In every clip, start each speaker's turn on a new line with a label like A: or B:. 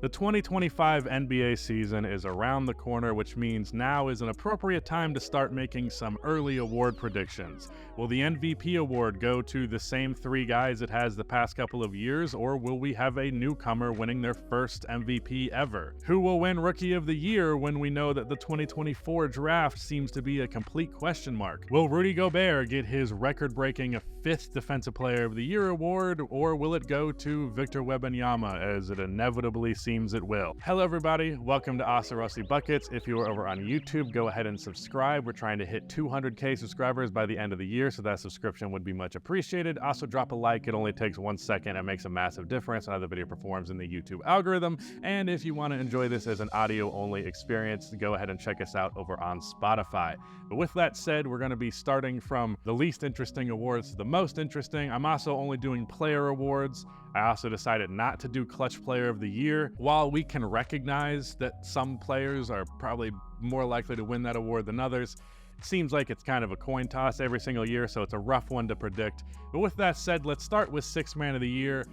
A: The 2025 NBA season is around the corner, which means now is an appropriate time to start making some early award predictions. Will the MVP award go to the same three guys it has the past couple of years, or will we have a newcomer winning their first MVP ever? Who will win Rookie of the Year when we know that the 2024 draft seems to be a complete question mark? Will Rudy Gobert get his record-breaking 5th Defensive Player of the Year award, or will it go to Victor Wembanyama, as it inevitably seems it will? Hello everybody, welcome to Asa Rusty Buckets. If you are over on YouTube, go ahead and subscribe. We're trying to hit 200k subscribers by the end of the year, so that subscription would be much appreciated. Also drop a like, it only takes 1 second and makes a massive difference on how the video performs in the YouTube algorithm. And if you want to enjoy this as an audio-only experience, go ahead and check us out over on Spotify. But with that said, we're going to be starting from the least interesting awards to the most interesting. I'm also only doing player awards. I also decided not to do Clutch Player of the Year. While we can recognize that some players are probably more likely to win that award than others, it seems like it's kind of a coin toss every single year, so it's a rough one to predict. But with that said, let's start with Sixth Man of the Year.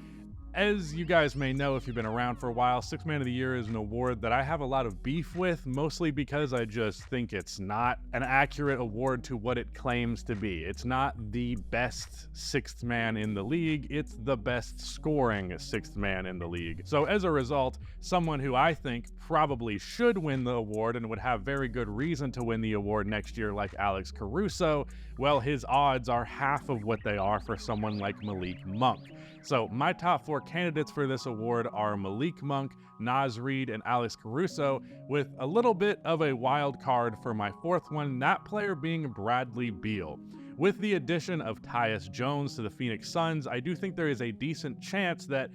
A: As you guys may know if you've been around for a while, Sixth Man of the Year is an award that I have a lot of beef with, mostly because I just think it's not an accurate award to what it claims to be. It's not the best sixth man in the league, it's the best scoring sixth man in the league. So as a result, someone who I think probably should win the award and would have very good reason to win the award next year, like Alex Caruso, well, his odds are half of what they are for someone like Malik Monk. So my top 4 candidates for this award are Malik Monk, Naz Reid, and Alex Caruso, with a little bit of a wild card for my 4th one, that player being Bradley Beal. With the addition of Tyus Jones to the Phoenix Suns, I do think there is a decent chance that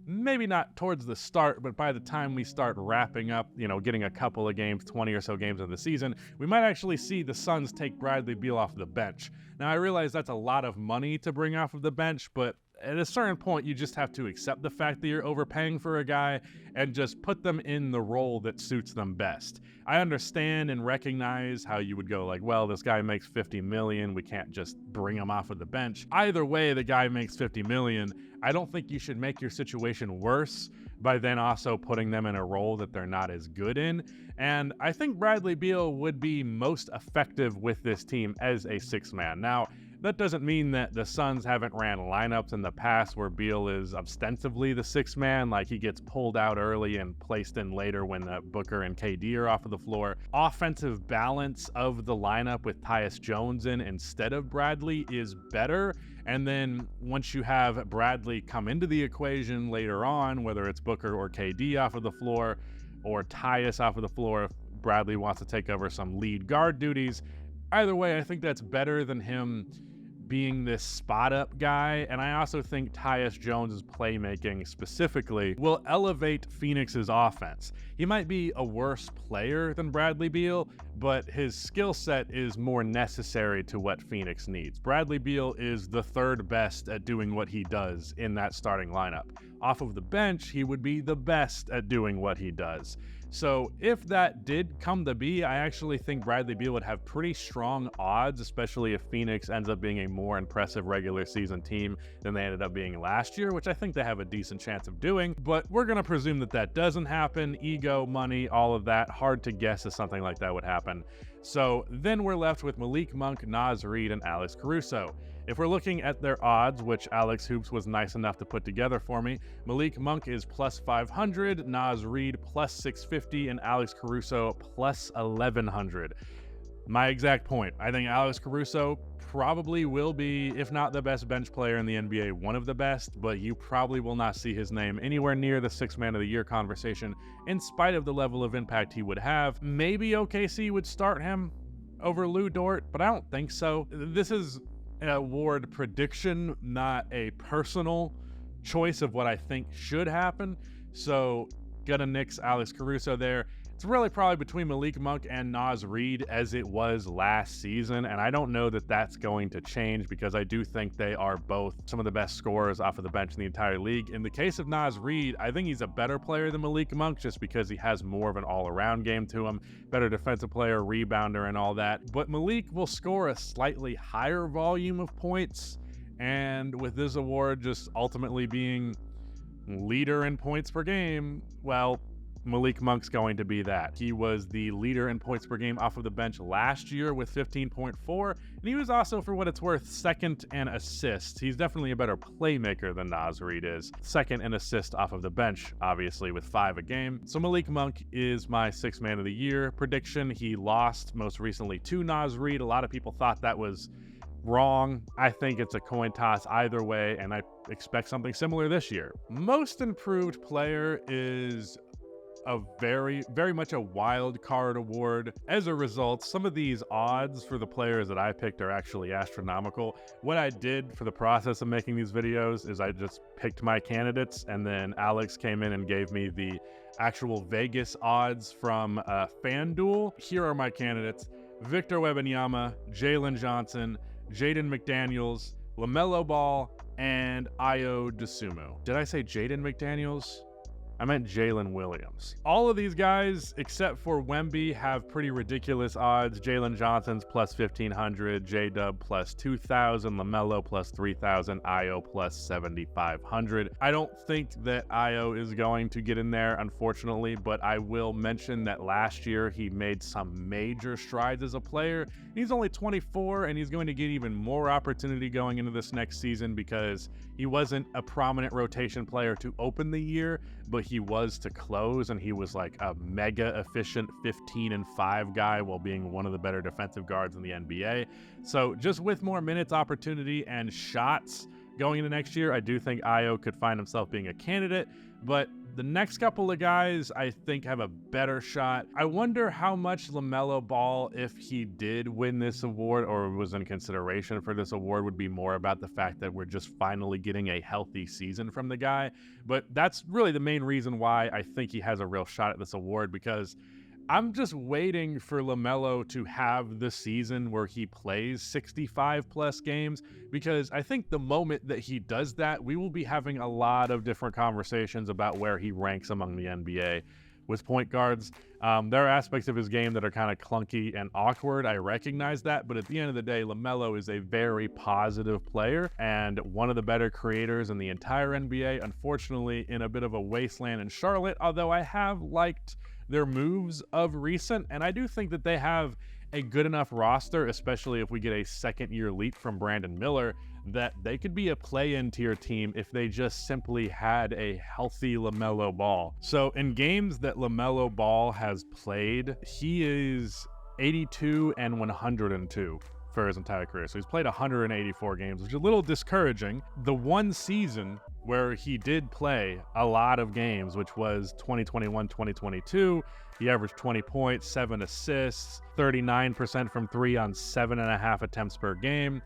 A: maybe not towards the start, but by the time we start wrapping up, getting a couple of games, 20 or so games of the season, we might actually see the Suns take Bradley Beal off the bench. Now, I realize that's a lot of money to bring off of the bench, but at a certain point, you just have to accept the fact that you're overpaying for a guy and just put them in the role that suits them best. I understand and recognize how you would go like, well, this guy makes 50 million. We can't just bring him off of the bench. Either way, the guy makes 50 million. I don't think you should make your situation worse by then also putting them in a role that they're not as good in. And I think Bradley Beal would be most effective with this team as a sixth man. Now, that doesn't mean that the Suns haven't ran lineups in the past where Beal is ostensibly the sixth man, like he gets pulled out early and placed in later when Booker and KD are off of the floor. Offensive balance of the lineup with Tyus Jones in instead of Bradley is better. And then once you have Bradley come into the equation later on, whether it's Booker or KD off of the floor or Tyus off of the floor, if Bradley wants to take over some lead guard duties, either way, I think that's better than him being this spot-up guy. And I also think Tyus Jones' playmaking specifically will elevate Phoenix's offense. He might be a worse player than Bradley Beal, but his skill set is more necessary to what Phoenix needs. Bradley Beal is the 3rd best at doing what he does in that starting lineup. Off of the bench, he would be the best at doing what he does. So if that did come to be, I actually think Bradley Beal would have pretty strong odds, especially if Phoenix ends up being a more impressive regular season team than they ended up being last year, which I think they have a decent chance of doing. But we're going to presume that that doesn't happen. Ego, money, all of that. Hard to guess if something like that would happen. So then we're left with Malik Monk, Naz Reid, and Alex Caruso. If we're looking at their odds, which Alex Hoops was nice enough to put together for me, Malik Monk is plus 500, Naz Reid plus 650, and Alex Caruso plus 1100. My exact point. I think Alex Caruso probably will be, if not the best bench player in the NBA, one of the best, but you probably will not see his name anywhere near the Sixth Man of the Year conversation, in spite of the level of impact he would have. Maybe OKC would start him over Lou Dort, but I don't think so. This is an award prediction, not a personal choice of what I think should happen. So gonna nix Alex Caruso there. It's really probably between Malik Monk and Naz Reid as it was last season, and I don't know that that's going to change because I do think they are both some of the best scorers off of the bench in the entire league. In the case of Naz Reid, I think he's a better player than Malik Monk just because he has more of an all-around game to him, better defensive player, rebounder, and all that. But Malik will score a slightly higher volume of points, and with this award just ultimately being leader in points per game, well, Malik Monk's going to be that. He was the leader in points per game off of the bench last year with 15.4, and he was also, for what it's worth, second in assists. He's definitely a better playmaker than Naz Reid is. Second in assists off of the bench, obviously, with 5 a game. So Malik Monk is my 6th man of the year prediction. He lost most recently to Naz Reid. A lot of people thought that was wrong. I think it's a coin toss either way, and I expect something similar this year. Most improved player is a very much a wild card award. As a result, some of these odds for the players that I picked are actually astronomical. What I did for the process of making these videos is I just picked my candidates, and then Alex came in and gave me the actual Vegas odds from FanDuel. Here are my candidates: Victor Wembanyama, Jalen Johnson, Jaden McDaniels, LaMelo Ball, and Ayo Dosunmu. Did I say Jaden McDaniels? I meant Jalen Williams. All of these guys, except for Wemby, have pretty ridiculous odds. Jalen Johnson's plus 1,500, J-Dub plus 2,000, LaMelo plus 3,000, Ayo plus 7,500. I don't think that Ayo is going to get in there, unfortunately, but I will mention that last year he made some major strides as a player. He's only 24, and he's going to get even more opportunity going into this next season because he wasn't a prominent rotation player to open the year, but he was to close, and he was like a mega efficient 15-5 guy while being one of the better defensive guards in the NBA. So just with more minutes, opportunity, and shots going into next year, I do think Ayo could find himself being a candidate, but the next couple of guys I think have a better shot. I wonder how much LaMelo Ball, if he did win this award or was in consideration for this award, would be more about the fact that we're just finally getting a healthy season from the guy. But that's really the main reason why I think he has a real shot at this award, because I'm just waiting for LaMelo to have the season where he plays 65 plus games, because I think the moment that he does that, we will be having a lot of different conversations about where he ranks among the NBA with point guards. There are aspects of his game that are kind of clunky and awkward. I recognize that, but at the end of the day, LaMelo is a very positive player and one of the better creators in the entire NBA. Unfortunately, in a bit of a wasteland in Charlotte, although I have liked their moves of recent, and I do think that they have a good enough roster, especially if we get a second-year leap from Brandon Miller, that they could be a play-in tier team if they just simply had a healthy LaMelo Ball. So in games that LaMelo Ball has played, he is 82 and 102 for his entire career. So he's played 184 games, which is a little discouraging. The one season where he did play a lot of games, which was 2021-2022, he averaged 20 points, 7 assists, 39% from 3 on 7.5 attempts per game.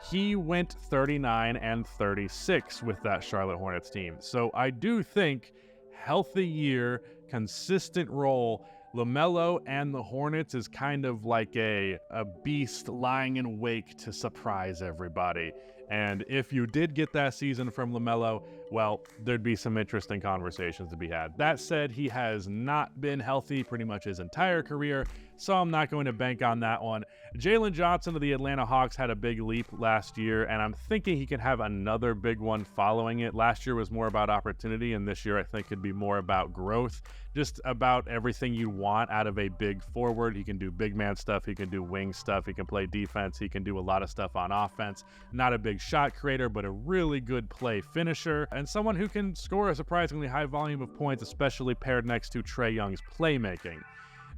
A: He went 39 and 36 with that Charlotte Hornets team. So I do think healthy year, consistent role, LaMelo and the Hornets is kind of like a beast lying in wake to surprise everybody. And if you did get that season from LaMelo, well, there'd be some interesting conversations to be had. That said, he has not been healthy pretty much his entire career, so I'm not going to bank on that one. Jalen Johnson of the Atlanta Hawks had a big leap last year, and I'm thinking he can have another big one following it. Last year was more about opportunity, and this year I think could be more about growth, just about everything you want out of a big forward. He can do big man stuff, he can do wing stuff, he can play defense, he can do a lot of stuff on offense. Not a big shot creator, but a really good play finisher, and someone who can score a surprisingly high volume of points, especially paired next to Trae Young's playmaking.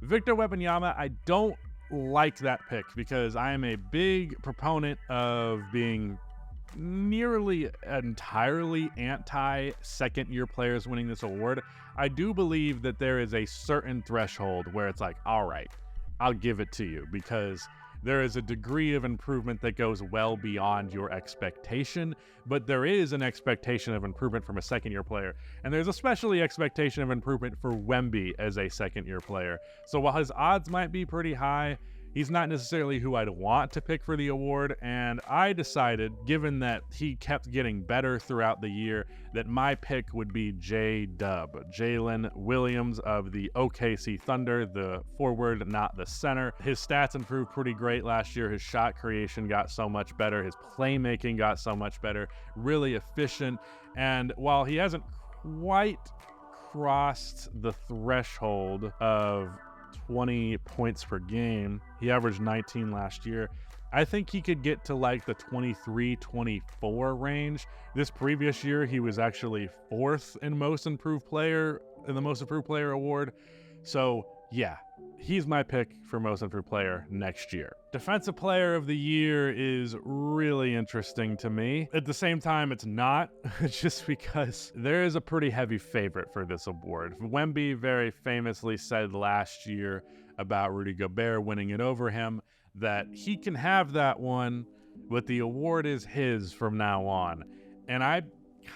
A: Victor Wembanyama, I don't like that pick because I am a big proponent of being nearly entirely anti-second-year players winning this award. I do believe that there is a certain threshold where it's like, all right, I'll give it to you, because there is a degree of improvement that goes well beyond your expectation, but there is an expectation of improvement from a second-year player, and there's especially expectation of improvement for Wemby as a second-year player. So while his odds might be pretty high, he's not necessarily who I'd want to pick for the award, and I decided, given that he kept getting better throughout the year, that my pick would be J-Dub, Jalen Williams of the OKC Thunder, the forward, not the center. His stats improved pretty great last year. His shot creation got so much better. His playmaking got so much better, really efficient, and while he hasn't quite crossed the threshold of 20 points per game. He averaged 19 last year. I think he could get to like the 23, 24 range. This previous year, he was actually 4th in most improved player in the most improved player award. So yeah, he's my pick for most improved player next year. Defensive player of the year is really interesting to me. At the same time, it's not, just because there is a pretty heavy favorite for this award. Wemby very famously said last year about Rudy Gobert winning it over him that he can have that one, but the award is his from now on. And I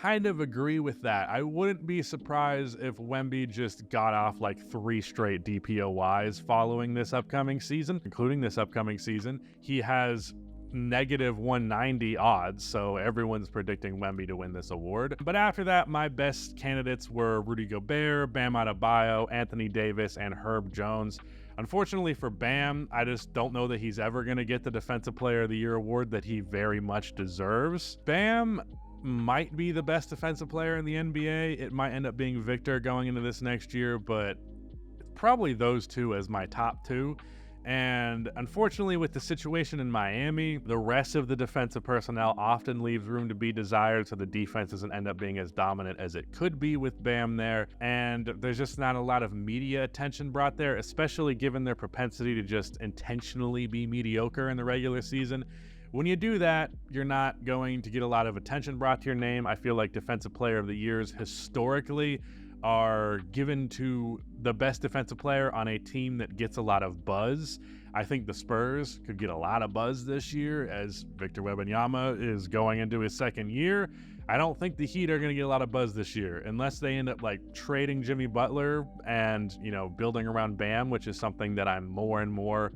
A: kind of agree with that. I wouldn't be surprised if Wemby just got off like 3 straight DPOYs following this upcoming season, including this upcoming season. He has negative 190 odds, so everyone's predicting Wemby to win this award. But after that, my best candidates were Rudy Gobert, Bam Adebayo, Anthony Davis, and Herb Jones. Unfortunately for Bam, I just don't know that he's ever going to get the Defensive Player of the Year award that he very much deserves. Bam might be the best defensive player in the NBA. It might end up being Victor going into this next year, but probably those two as my top 2. And unfortunately, with the situation in Miami, the rest of the defensive personnel often leaves room to be desired, so the defense doesn't end up being as dominant as it could be with Bam there. And there's just not a lot of media attention brought there, especially given their propensity to just intentionally be mediocre in the regular season. When you do that, you're not going to get a lot of attention brought to your name. I feel like Defensive Player of the Years historically are given to the best defensive player on a team that gets a lot of buzz. I think the Spurs could get a lot of buzz this year as Victor Wembanyama is going into his 2nd year. I don't think the Heat are going to get a lot of buzz this year unless they end up like trading Jimmy Butler and, building around Bam, which is something that I'm more and more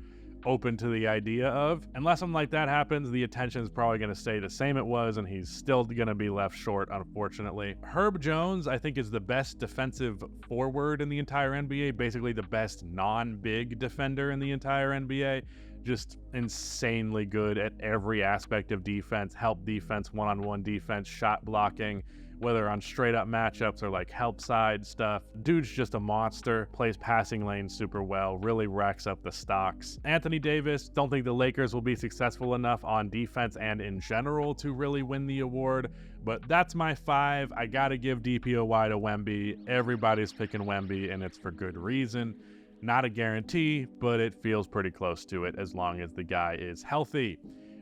A: open to the idea of. Unless something like that happens, the attention is probably going to stay the same it was, and he's still going to be left short, unfortunately. Herb Jones, I think, is the best defensive forward in the entire NBA, basically the best non-big defender in the entire NBA. Just insanely good at every aspect of defense, help defense, one-on-one defense, shot blocking, whether on straight up matchups or like help side stuff. Dude's just a monster, plays passing lane super well, really racks up the stocks. Anthony Davis, don't think the Lakers will be successful enough on defense and in general to really win the award, but that's my 5. I gotta give DPOY to Wemby. Everybody's picking Wemby, and it's for good reason. Not a guarantee, but it feels pretty close to it as long as the guy is healthy.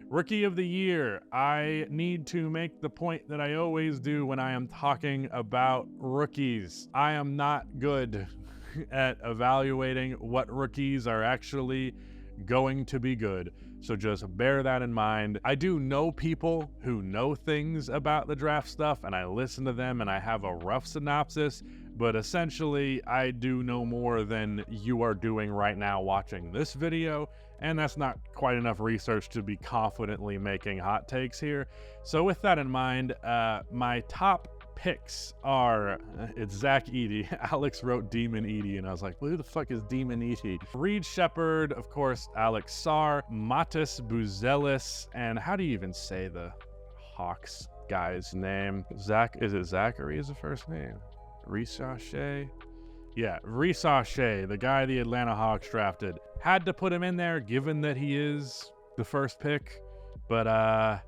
A: Rookie of the Year, I need to make the point that I always do when I am talking about rookies. I am not good at evaluating what rookies are actually going to be good, so just bear that in mind. I do know people who know things about the draft stuff, and I listen to them and I have a rough synopsis, but essentially I do know more than you are doing right now watching this video, and that's not quite enough research to be confidently making hot takes here. So with that in mind, my top picks are, it's Zach Edey. Alex wrote Demon Edey, and I was like, who the fuck is Demon Edey? Reed Shepherd, of course, Alex Sarr, Matas Buzelis, and how do you even say the Hawks guy's name? Is it Zachary is the first name? Resache? Yeah, Resache, the guy the Atlanta Hawks drafted. Had to put him in there given that he is the first pick, but I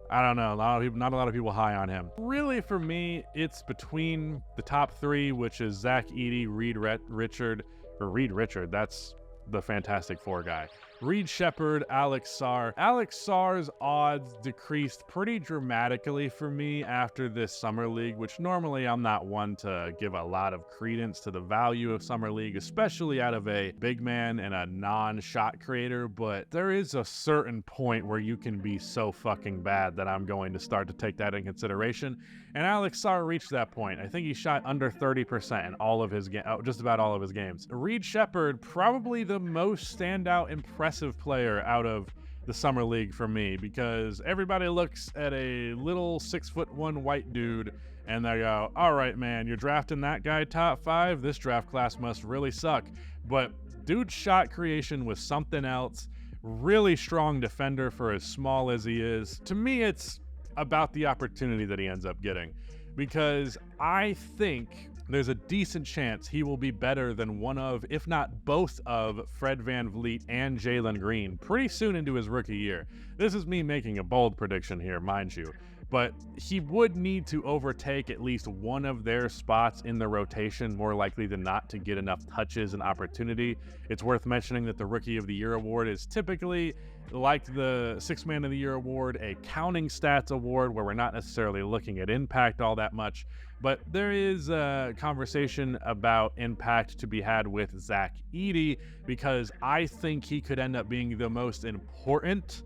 A: don't know, not a lot of people high on him. Really, for me, it's between the top 3, which is Zach Edey, Reed Richard, that's the Fantastic Four guy. Reed Shepherd, Alex Sarr. Alex Sarr's odds decreased pretty dramatically for me after this Summer League, which normally I'm not one to give a lot of credence to the value of Summer League, especially out of a big man and a non-shot creator, but there is a certain point where you can be so fucking bad that I'm going to start to take that in consideration, and Alex Sarr reached that point. I think he shot under 30% in all of his just about all of his games. Reed Shepherd, probably the most standout impressive player out of the Summer League for me, because everybody looks at a little 6'1" white dude and they go, all right, man, you're drafting that guy top 5? This draft class must really suck. But dude's shot creation was something else. Really strong defender for as small as he is. To me, it's about the opportunity that he ends up getting, because I think there's a decent chance he will be better than one of, if not both of, Fred VanVleet and Jalen Green pretty soon into his rookie year. This is me making a bold prediction here, mind you, but he would need to overtake at least one of their spots in the rotation, more likely than not, to get enough touches and opportunity. It's worth mentioning that the Rookie of the Year award is typically, like the Sixth Man of the Year award, a counting stats award where we're not necessarily looking at impact all that much, but there is a conversation about impact to be had with Zach Edey, because I think he could end up being the most important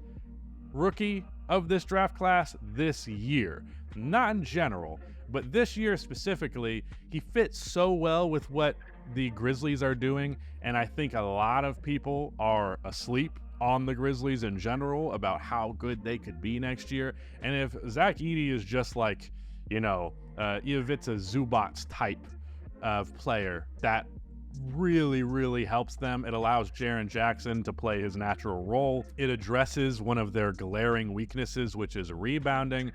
A: rookie of this draft class this year. Not in general, but this year specifically. He fits so well with what the Grizzlies are doing, and I think a lot of people are asleep on the Grizzlies in general about how good they could be next year. And if Zach Edey is just like, if it's a Zubats type of player, that really helps them. It allows Jaren Jackson to play his natural role. It addresses one of their glaring weaknesses, which is rebounding.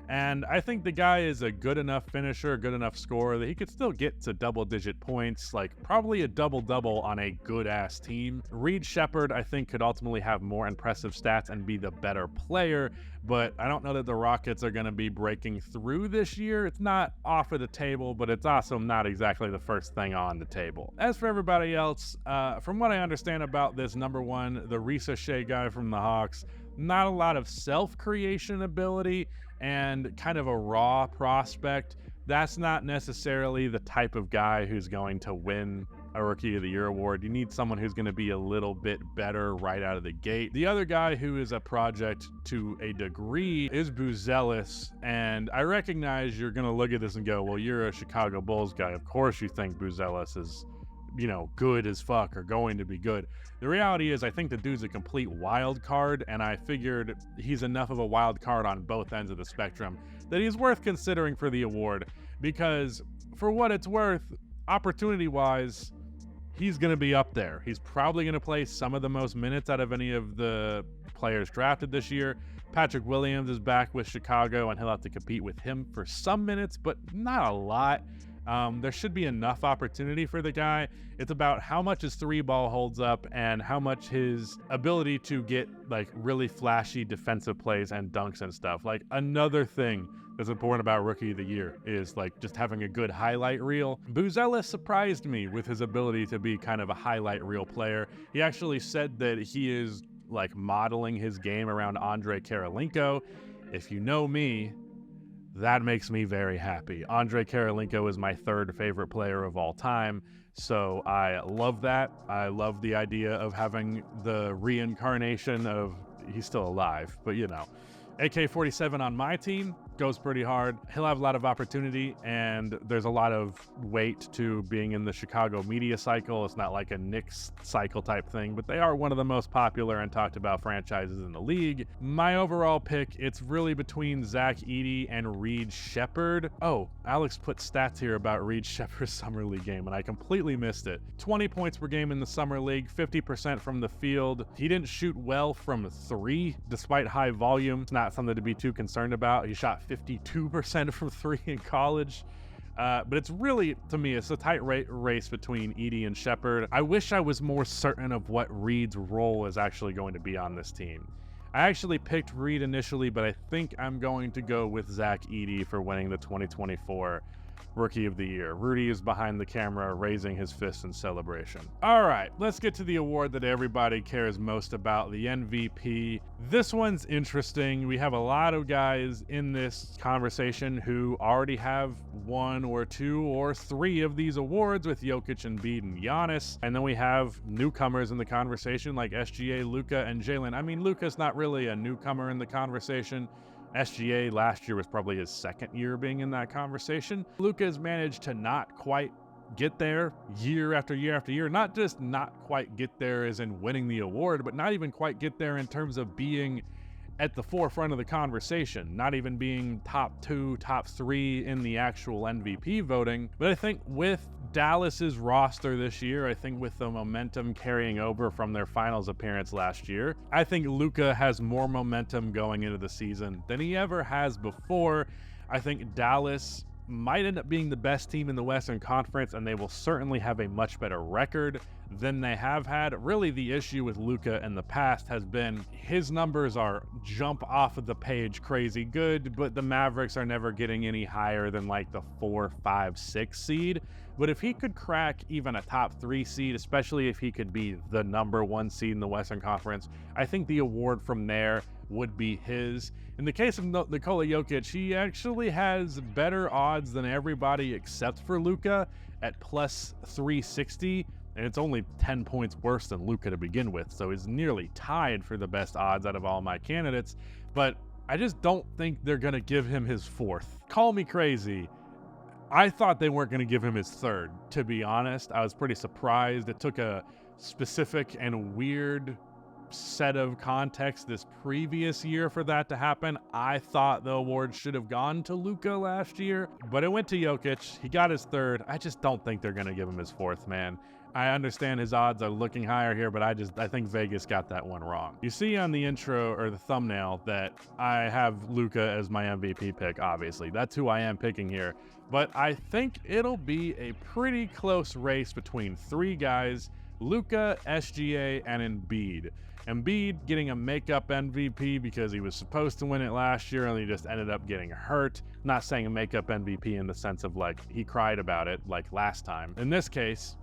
A: And I think the guy is a good enough finisher, good enough scorer that he could still get to double-digit points, like probably a double-double on a good-ass team. Reed Sheppard, I think, could ultimately have more impressive stats and be the better player, but I don't know that the Rockets are going to be breaking through this year. It's not off of the table, but it's also not exactly the first thing on the table. As for everybody else, from what I understand about this number one, the Risa Shea guy from the Hawks, not a lot of self-creation ability and kind of a raw prospect. That's not necessarily the type of guy who's going to win a Rookie of the Year award. You need someone who's going to be a little bit better right out of the gate. The other guy who is a project to a degree is Buzelis, and I recognize you're going to look at this and go, well, you're a Chicago Bulls guy. Of course you think Buzelis is, good as fuck or going to be good. The reality is I think the dude's a complete wild card, and I figured he's enough of a wild card on both ends of the spectrum that he's worth considering for the award, because for what it's worth, opportunity-wise, he's going to be up there. He's probably going to play some of the most minutes out of any of the players drafted this year. Patrick Williams is back with Chicago, and he'll have to compete with him for some minutes, but not a lot. There should be enough opportunity for the guy. It's about how much his three ball holds up and how much his ability to get like really flashy defensive plays and dunks and stuff. Like, another thing that's important about Rookie of the Year is like just having a good highlight reel. Buzelis surprised me with his ability to be kind of a highlight reel player. He actually said that he is like modeling his game around Andre Karolinko. If you know me, that makes me very happy. Andre Karolinko is my third favorite player of all time, so I love that. I love the idea of having the reincarnation of, he's still alive, but AK-47 on my team goes pretty hard. He'll have a lot of opportunity, and there's a lot of weight to being in the Chicago media cycle. It's not like a Knicks cycle type thing, but they are one of the most popular and talked about franchises in the league. My overall pick, it's really between Zach Edey and Reed Sheppard. Oh, Alex put stats here about Reed Sheppard's Summer League game, and I completely missed it. 20 points per game in the Summer League, 50% from the field. He didn't shoot well from three, despite high volume. It's not something to be too concerned about. He shot 52% from three in college. But it's really, to me, it's a tight race between Edey and Sheppard. I wish I was more certain of what Reed's role is actually going to be on this team. I actually picked Reed initially, but I think I'm going to go with Zach Edey for winning the 2024 Rookie of the Year. Rudy is behind the camera raising his fist in celebration. All right, let's get to the award that everybody cares most about, the MVP. This one's interesting. We have a lot of guys in this conversation who already have one or two or three of these awards with Jokic, and Embiid, and Giannis. And then we have newcomers in the conversation like SGA, Luka, and Jalen. I mean, Luka's not really a newcomer in the conversation. SGA last year was probably his second year being in that conversation. Luka has managed to not quite get there year after year after year. Not just not quite get there as in winning the award, but not even quite get there in terms of being at the forefront of the conversation, not even being top two, top three in the actual MVP voting. But I think with Dallas's roster this year, I think with the momentum carrying over from their finals appearance last year, I think Luka has more momentum going into the season than he ever has before. I think Dallas might end up being the best team in the Western Conference, and they will certainly have a much better record than they have had. Really, the issue with Luka in the past has been his numbers are jump off of the page crazy good, but the Mavericks are never getting any higher than like the 4, 5, 6 seed. But if he could crack even a top 3 seed, especially if he could be the number 1 seed in the Western Conference, I think the award from there would be his. In the case of Nikola Jokic, he actually has better odds than everybody except for Luka at plus 360, and it's only 10 points worse than Luka to begin with, so he's nearly tied for the best odds out of all my candidates. But I just don't think they're going to give him his 4th. Call me crazy. I thought they weren't going to give him his 3rd, to be honest. I was pretty surprised. It took a specific and weird set of context this previous year for that to happen. I thought the award should have gone to Luka last year, but it went to Jokic. He got his 3rd. I just don't think they're going to give him his 4th, man. I understand his odds are looking higher here, but I think Vegas got that one wrong. You see on the intro or the thumbnail that I have Luka as my MVP pick, obviously. That's who I am picking here. But I think it'll be a pretty close race between 3 guys, Luka, SGA, and Embiid. Embiid getting a makeup MVP because he was supposed to win it last year and he just ended up getting hurt. Not saying a makeup MVP in the sense of like he cried about it like last time. In this case,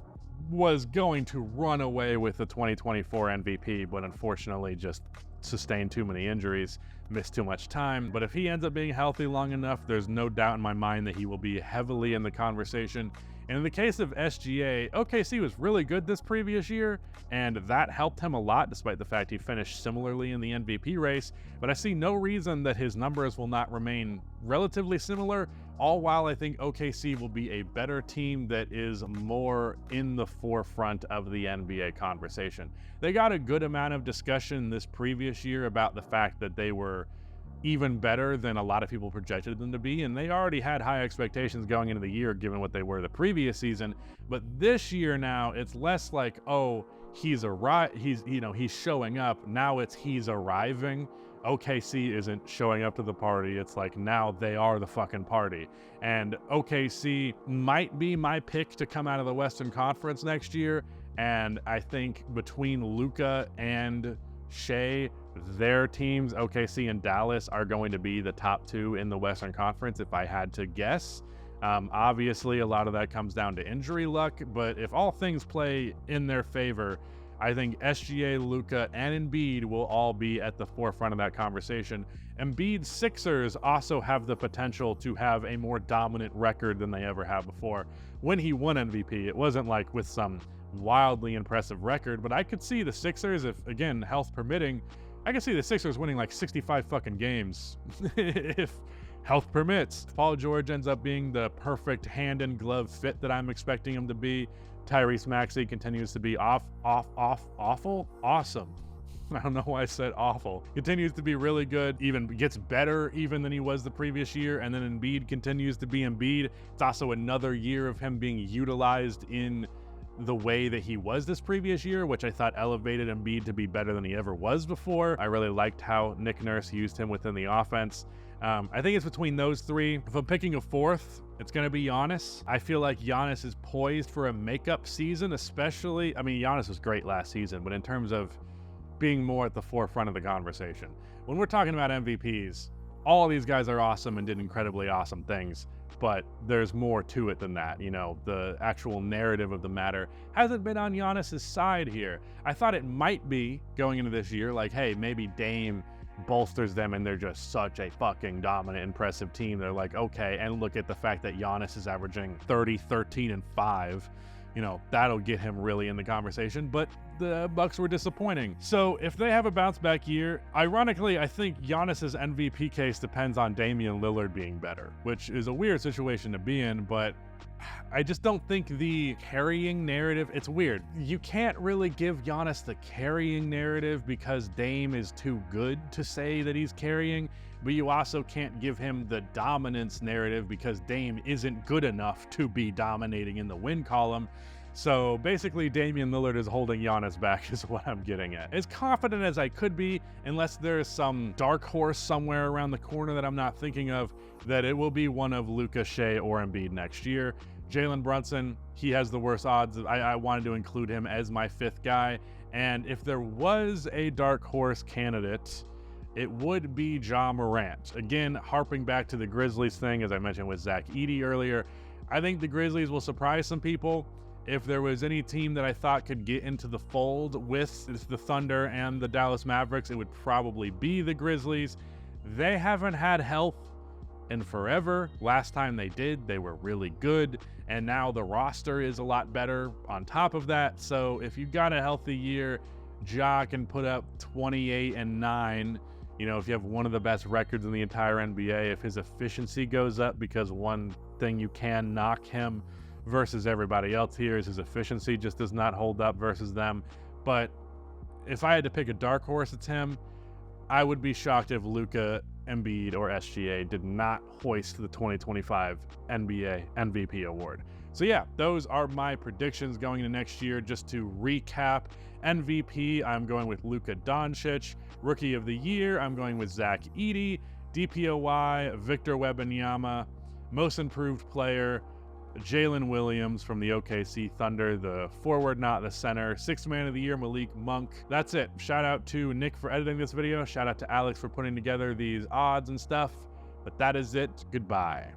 A: was going to run away with the 2024 MVP, but unfortunately just sustained too many injuries, missed too much time. But if he ends up being healthy long enough, there's no doubt in my mind that he will be heavily in the conversation. And in the case of SGA, OKC was really good this previous year, and that helped him a lot despite the fact he finished similarly in the MVP race. But I see no reason that his numbers will not remain relatively similar, all while I think OKC will be a better team that is more in the forefront of the NBA conversation. They got a good amount of discussion this previous year about the fact that they were even better than a lot of people projected them to be, and they already had high expectations going into the year given what they were the previous season. But this year now it's less like, oh, he's showing up. Now it's he's arriving. OKC isn't showing up to the party. It's like now they are the fucking party. And OKC might be my pick to come out of the Western Conference next year, and I think between Luka and Shea, their teams, OKC and Dallas, are going to be the top 2 in the Western Conference if I had to guess. Obviously, a lot of that comes down to injury luck, but if all things play in their favor, I think SGA, Luka, and Embiid will all be at the forefront of that conversation. Embiid's Sixers also have the potential to have a more dominant record than they ever have before. When he won MVP, it wasn't like with some wildly impressive record, but I could see the Sixers, if again health permitting, I could see the Sixers winning like 65 fucking games if health permits. Paul George ends up being the perfect hand and glove fit that I'm expecting him to be. Tyrese Maxey continues to be awful, awesome. I don't know why I said awful. Continues to be really good, even gets better even than he was the previous year. And then Embiid continues to be Embiid. It's also another year of him being utilized in the way that he was this previous year, which I thought elevated Embiid to be better than he ever was before. I really liked how Nick Nurse used him within the offense. I think it's between those 3. If I'm picking a 4th, it's going to be Giannis. I feel like Giannis is poised for a makeup season, especially. I mean, Giannis was great last season, but in terms of being more at the forefront of the conversation. When we're talking about MVPs, all of these guys are awesome and did incredibly awesome things, but there's more to it than that. You know, the actual narrative of the matter hasn't been on Giannis's side here. I thought it might be going into this year, like, hey, maybe Dame bolsters them and they're just such a fucking dominant, impressive team. They're like, okay, and look at the fact that Giannis is averaging 30, 13, and 5. You know, that'll get him really in the conversation, but the Bucks were disappointing. So if they have a bounce back year, ironically, I think Giannis's MVP case depends on Damian Lillard being better, which is a weird situation to be in, but I just don't think the carrying narrative, it's weird. You can't really give Giannis the carrying narrative because Dame is too good to say that he's carrying, but you also can't give him the dominance narrative because Dame isn't good enough to be dominating in the win column. So basically, Damian Lillard is holding Giannis back is what I'm getting at. As confident as I could be, unless there is some dark horse somewhere around the corner that I'm not thinking of, that it will be one of Luka, Shea, or Embiid next year. Jalen Brunson, he has the worst odds. I wanted to include him as my 5th guy. And if there was a dark horse candidate, it would be Ja Morant. Again, harping back to the Grizzlies thing, as I mentioned with Zach Edey earlier, I think the Grizzlies will surprise some people. If there was any team that I thought could get into the fold with the Thunder and the Dallas Mavericks, it would probably be the Grizzlies. They haven't had health in forever. Last time they did, they were really good, and now the roster is a lot better on top of that. So if you've got a healthy year, Ja can put up 28 and 9. You know, if you have one of the best records in the entire NBA, if his efficiency goes up, because one thing you can knock him versus everybody else here is his efficiency just does not hold up versus them. But if I had to pick a dark horse, it's him. I would be shocked if Luka, Embiid, or SGA did not hoist the 2025 NBA MVP award. So yeah, those are my predictions going into next year. Just to recap, MVP, I'm going with Luka Doncic. Rookie of the Year, I'm going with Zach Edey. DPOY, Victor Wembanyama. Most Improved Player, Jalen Williams from the OKC Thunder, the forward, not the center. 6th Man of the Year, Malik Monk. That's it. Shout out to Nick for editing this video. Shout out to Alex for putting together these odds and stuff. But that is it. Goodbye.